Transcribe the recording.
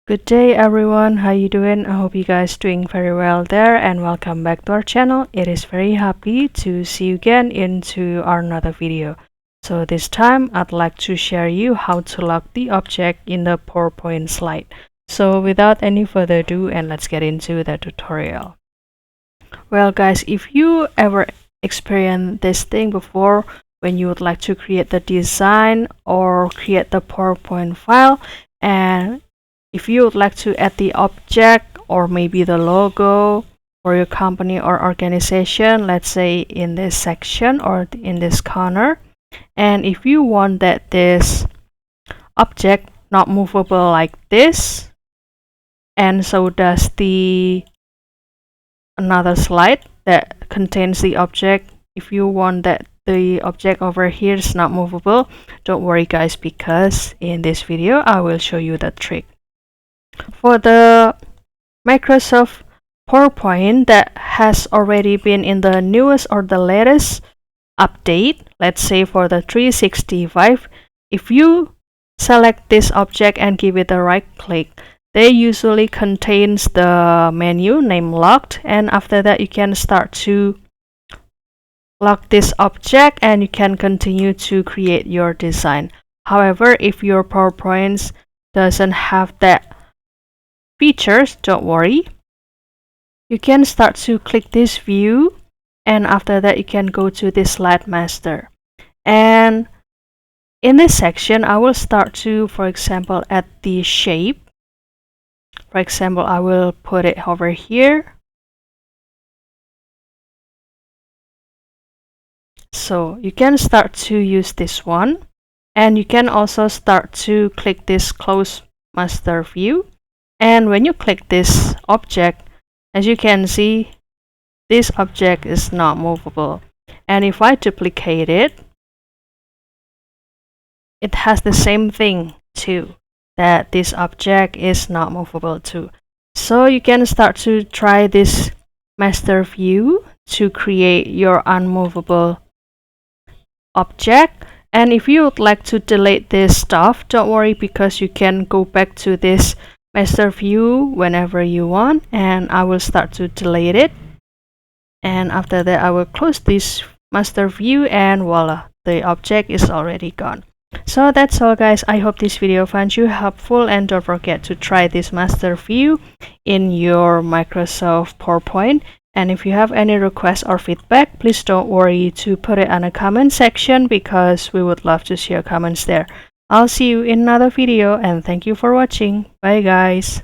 Good day everyone, how you doing? I hope you guys doing very well there, and welcome back to our channel. It is very happy to see you again into our another video. So this time I'd like to share you how to lock the object in the PowerPoint slide. So without any further ado, and let's get into the tutorial. Well guys, if you ever experienced this thing before, when you would like to create the design or create the PowerPoint file, and if you would like to add the object or maybe the logo for your company or organization, let's say in this section or in this corner, and if you want that this object not movable like this, and so does the another slide that contains the object, if you want that the object over here is not movable, don't worry guys, because in this video I will show you the trick. For the Microsoft PowerPoint that has already been in the newest or the latest update, let's say for the 365, if you select this object and give it a right click, they usually contains the menu named locked, and after that you can start to lock this object and you can continue to create your design. However, if your PowerPoint doesn't have that features, don't worry. You can start to click this view, and after that you can go to this slide master. And in this section, I will start to, for example, add the shape. For example, I will put it over here. So you can start to use this one, and you can also start to click this close master view. And when you click this object, as you can see, this object is not movable. And if I duplicate it, it has the same thing too, that this object is not movable too. So you can start to try this master view to create your unmovable object. And if you would like to delete this stuff, don't worry, because you can go back to this master view whenever you want, and I will start to delete it, and after that I will close this master view, and voila, the object is already gone. So that's all guys. I hope this video found you helpful, and don't forget to try this master view in your Microsoft PowerPoint. And if you have any requests or feedback, please don't worry to put it in a comment section, because we would love to see your comments there. I'll see you in another video, and thank you for watching. Bye guys.